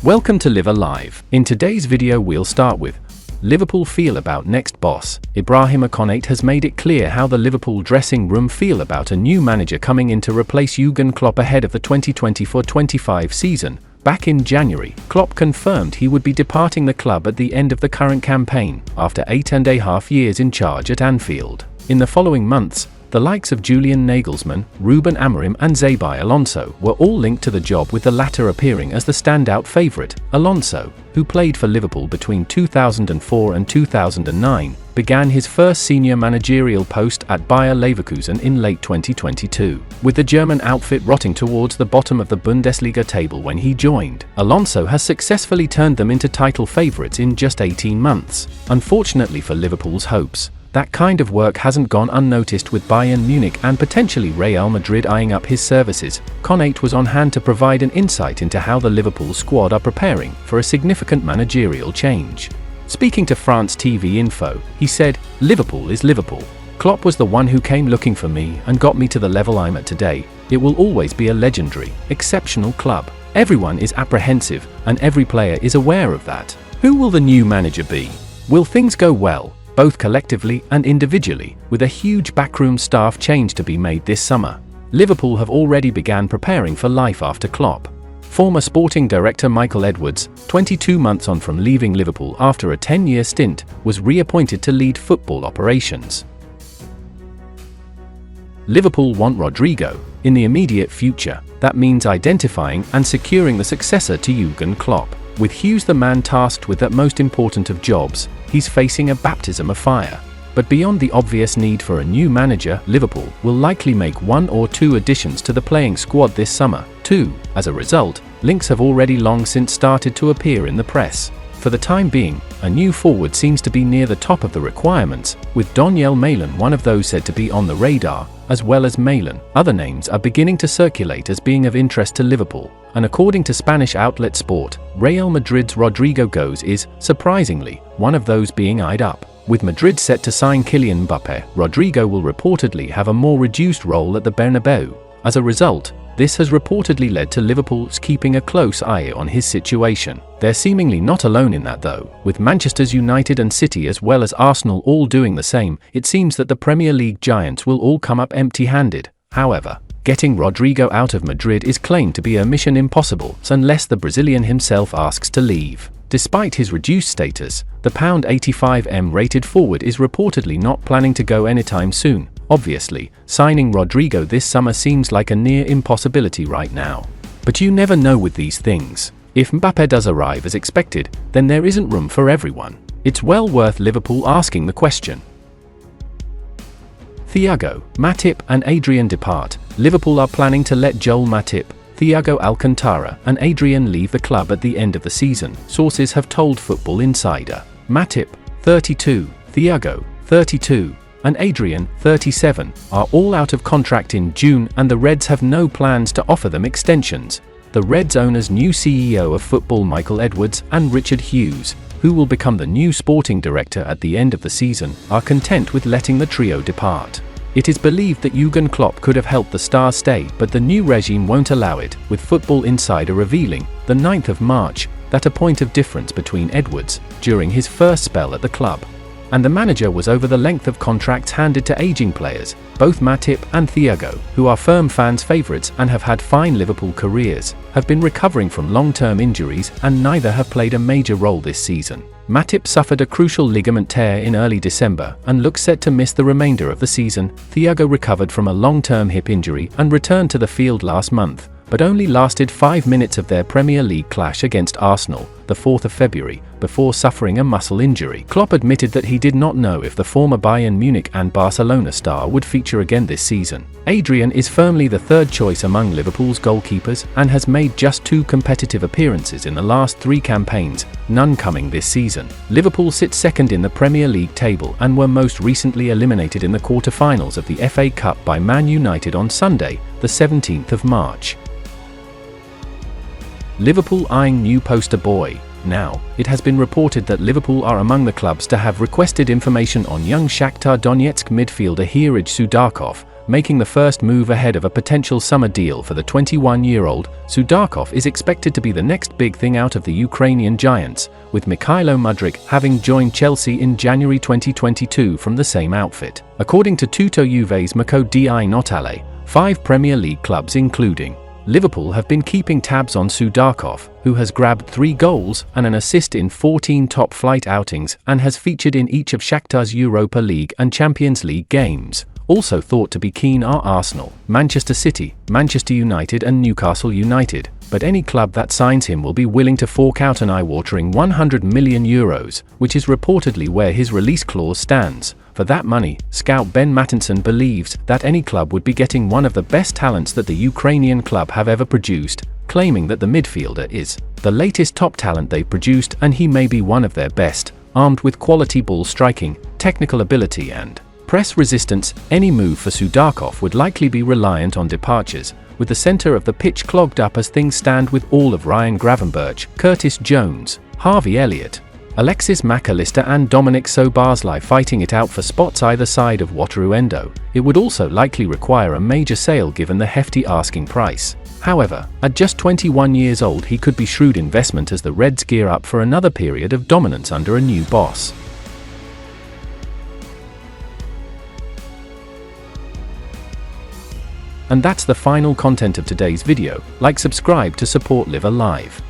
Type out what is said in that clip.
Welcome to Live Live. In today's video we'll start with Liverpool feel about next boss. Ibrahim Konate has made it clear how the Liverpool dressing room feel about a new manager coming in to replace Jurgen Klopp ahead of the 2024-25 season. Back in January, Klopp confirmed he would be departing the club at the end of the current campaign, after 8.5 years in charge at Anfield. In the following months, the likes of Julian Nagelsmann, Ruben Amorim and Xabi Alonso were all linked to the job, with the latter appearing as the standout favourite. Alonso, who played for Liverpool between 2004 and 2009, began his first senior managerial post at Bayer Leverkusen in late 2022, with the German outfit rotting towards the bottom of the Bundesliga table when he joined. Alonso has successfully turned them into title favourites in just 18 months. Unfortunately for Liverpool's hopes, that kind of work hasn't gone unnoticed, with Bayern Munich and potentially Real Madrid eyeing up his services. Konate was on hand to provide an insight into how the Liverpool squad are preparing for a significant managerial change. Speaking to France TV Info, he said, "Liverpool is Liverpool. Klopp was the one who came looking for me and got me to the level I'm at today. It will always be a legendary, exceptional club. Everyone is apprehensive, and every player is aware of that. Who will the new manager be? Will things go well, both collectively and individually, with a huge backroom staff change to be made this summer? Liverpool have already begun preparing for life after Klopp." Former sporting director Michael Edwards, 22 months on from leaving Liverpool after a 10-year stint, was reappointed to lead football operations. Liverpool want Rodrigo in the immediate future. That means identifying and securing the successor to Jurgen Klopp. With Hughes the man tasked with that most important of jobs, he's facing a baptism of fire. But beyond the obvious need for a new manager, Liverpool will likely make 1 or 2 additions to the playing squad this summer, too. As a result, links have already long since started to appear in the press. For the time being, a new forward seems to be near the top of the requirements, with Donyell Malen one of those said to be on the radar. As well as Malen, other names are beginning to circulate as being of interest to Liverpool, and according to Spanish outlet Sport, Real Madrid's Rodrigo goes is, surprisingly, one of those being eyed up. With Madrid set to sign Kylian Mbappe, Rodrigo will reportedly have a more reduced role at the Bernabeu. As a result, this has reportedly led to Liverpool's keeping a close eye on his situation. They're seemingly not alone in that though, with Manchester United and City as well as Arsenal all doing the same. It seems that the Premier League giants will all come up empty-handed. However, getting Rodrigo out of Madrid is claimed to be a mission impossible unless the Brazilian himself asks to leave. Despite his reduced status, the £85M rated forward is reportedly not planning to go anytime soon. Obviously, signing Rodrigo this summer seems like a near impossibility right now. But you never know with these things. If Mbappe does arrive as expected, then there isn't room for everyone. It's well worth Liverpool asking the question. Thiago, Matip and Adrien depart. Liverpool are planning to let Joel Matip, Thiago Alcantara and Adrien leave the club at the end of the season, sources have told Football Insider. Matip, 32, Thiago, 32, and Adrien, 37, are all out of contract in June, and the Reds have no plans to offer them extensions. The Reds owner's new CEO of football Michael Edwards and Richard Hughes, who will become the new sporting director at the end of the season, are content with letting the trio depart. It is believed that Jurgen Klopp could have helped the stars stay, but the new regime won't allow it, with Football Insider revealing, the 9th of March, that a point of difference between Edwards, during his first spell at the club, and the manager was over the length of contracts handed to aging players. Both Matip and Thiago, who are firm fans' favourites and have had fine Liverpool careers, have been recovering from long-term injuries, and neither have played a major role this season. Matip suffered a crucial ligament tear in early December and looks set to miss the remainder of the season. Thiago recovered from a long-term hip injury and returned to the field last month, but only lasted 5 minutes of their Premier League clash against Arsenal, the 4th of February, before suffering a muscle injury. Klopp admitted that he did not know if the former Bayern Munich and Barcelona star would feature again this season. Adrien is firmly the third choice among Liverpool's goalkeepers and has made just 2 competitive appearances in the last 3 campaigns, none coming this season. Liverpool sit second in the Premier League table and were most recently eliminated in the quarter-finals of the FA Cup by Man United on Sunday, the 17th of March. Liverpool eyeing new poster boy. Now, it has been reported that Liverpool are among the clubs to have requested information on young Shakhtar Donetsk midfielder Heraj Sudarkov, making the first move ahead of a potential summer deal for the 21-year-old. Sudarkov is expected to be the next big thing out of the Ukrainian giants, with Mykhailo Mudryk having joined Chelsea in January 2022 from the same outfit. According to Tutto Juve's Marco Di Notale, 5 Premier League clubs including Liverpool have been keeping tabs on Sudarkov, who has grabbed 3 goals and an assist in 14 top-flight outings and has featured in each of Shakhtar's Europa League and Champions League games. Also thought to be keen are Arsenal, Manchester City, Manchester United and Newcastle United, but any club that signs him will be willing to fork out an eye-watering €100 million, which is reportedly where his release clause stands. For that money, scout Ben Mattinson believes that any club would be getting one of the best talents that the Ukrainian club have ever produced, claiming that the midfielder is the latest top talent they've produced and he may be one of their best, armed with quality ball striking, technical ability and press resistance. Any move for Sudarkov would likely be reliant on departures, with the center of the pitch clogged up as things stand with all of Ryan Gravenberch, Curtis Jones, Harvey Elliott, Alexis McAllister and Dominic Szoboszlai fighting it out for spots either side of Wataru Endo. It would also likely require a major sale given the hefty asking price. However, at just 21 years old he could be shrewd investment as the Reds gear up for another period of dominance under a new boss. And that's the final content of today's video. Like, subscribe to support Live Alive.